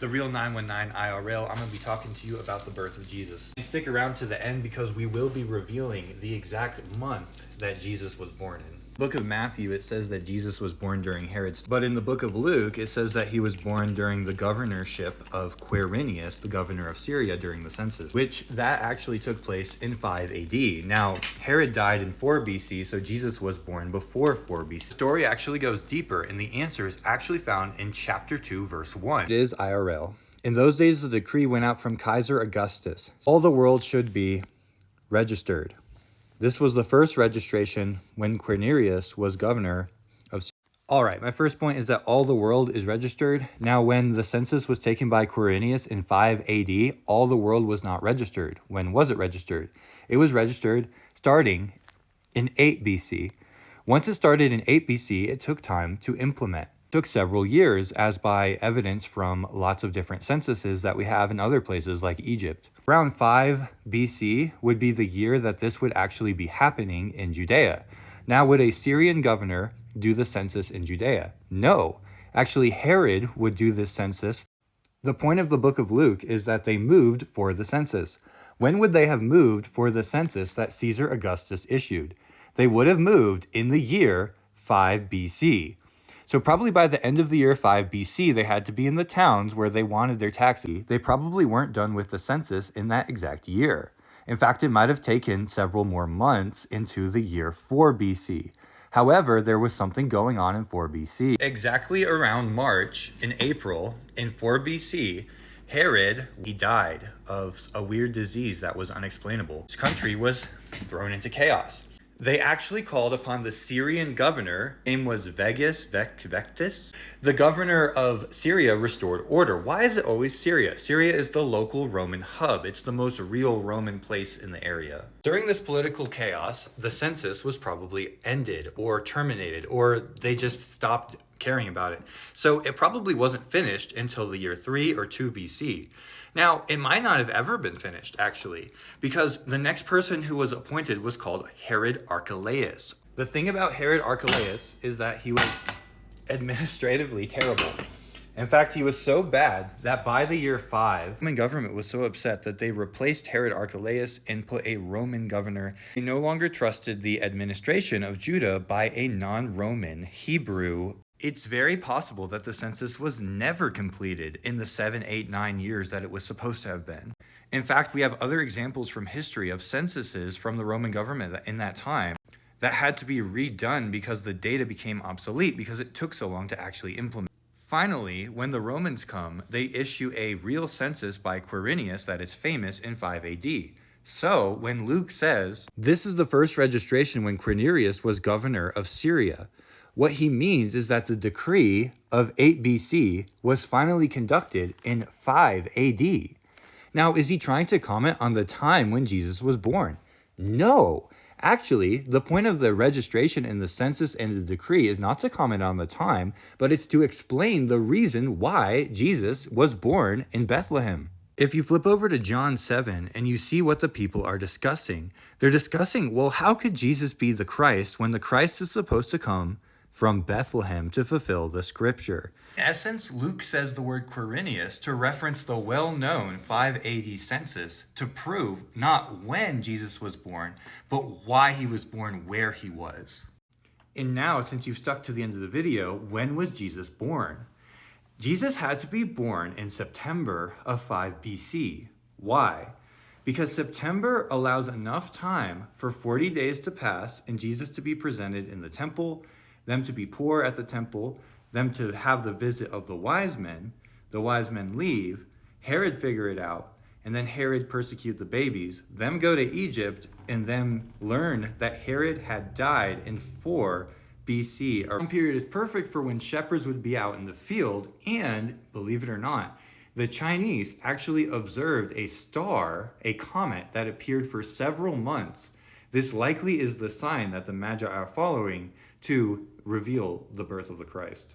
The Real 919 IRL, I'm going to be talking to you about the birth of Jesus. And stick around to the end because we will be revealing the exact month that Jesus was born in. Book of Matthew, it says that Jesus was born during Herod's, but in the book of Luke, it says that he was born during the governorship of Quirinius, the governor of Syria, during the census, which that actually took place in 5 AD. Now, Herod died in 4 BC, so Jesus was born before 4 BC. The story actually goes deeper, and the answer is actually found in chapter 2, verse 1. It is IRL. In those days, the decree went out from Kaiser Augustus. All the world should be registered. This was the first registration when Quirinius was governor of Syria. All right, my first point is that all the world is registered. Now, when the census was taken by Quirinius in 5 AD, all the world was not registered. When was it registered? It was registered starting in 8 BC. Once it started in 8 BC, it took time to implement. It took several years, as by evidence from lots of different censuses that we have in other places like Egypt. Around 5 BC would be the year that this would actually be happening in Judea. Now, would a Syrian governor do the census in Judea? No. Actually, Herod would do this census. The point of the book of Luke is that they moved for the census. When would they have moved for the census that Caesar Augustus issued? They would have moved in the year 5 BC. So probably by the end of the year 5 BC, they had to be in the towns where they wanted their taxes. They probably weren't done with the census in that exact year. In fact, it might have taken several more months into the year 4 BC. However, there was something going on in 4 BC. Exactly around March and April in 4 BC, Herod, he died of a weird disease that was unexplainable. His country was thrown into chaos. They actually called upon the Syrian governor, his name was Vectus. The governor of Syria restored order. Why is it always Syria? Syria is the local Roman hub. It's the most real Roman place in the area. During this political chaos, the census was probably ended or terminated, or they just stopped caring about it. So it probably wasn't finished until the year 3 or 2 BC. Now, it might not have ever been finished, actually, because the next person who was appointed was called Herod Archelaus. The thing about Herod Archelaus is that he was administratively terrible. In fact, he was so bad that by the year 5, the Roman government was so upset that they replaced Herod Archelaus and put a Roman governor. They no longer trusted the administration of Judah by a non-Roman Hebrew. It's very possible that the census was never completed in the 7, 8, 9 years that it was supposed to have been. In fact, we have other examples from history of censuses from the Roman government in that time that had to be redone because the data became obsolete because it took so long to actually implement. Finally, when the Romans come, they issue a real census by Quirinius that is famous in 5 AD. So, when Luke says, this is the first registration when Quirinius was governor of Syria, what he means is that the decree of 8 BC was finally conducted in 5 AD. Now, is he trying to comment on the time when Jesus was born? No. Actually, the point of the registration in the census and the decree is not to comment on the time, but it's to explain the reason why Jesus was born in Bethlehem. If you flip over to John 7 and you see what the people are discussing, they're discussing, well, how could Jesus be the Christ when the Christ is supposed to come from Bethlehem to fulfill the scripture? In essence, Luke says the word Quirinius to reference the well-known 5 AD census to prove not when Jesus was born, but why he was born where he was. And now, since you've stuck to the end of the video, when was Jesus born? Jesus had to be born in September of 5 BC. Why? Because September allows enough time for 40 days to pass and Jesus to be presented in the temple, them to be poor at the temple, them to have the visit of the wise men leave, Herod figure it out, and then Herod persecute the babies, them go to Egypt, and then learn that Herod had died in 4 BC. Our period is perfect for when shepherds would be out in the field, and believe it or not, the Chinese actually observed a star, a comet, that appeared for several months. This likely is the sign that the Magi are following to reveal the birth of the Christ.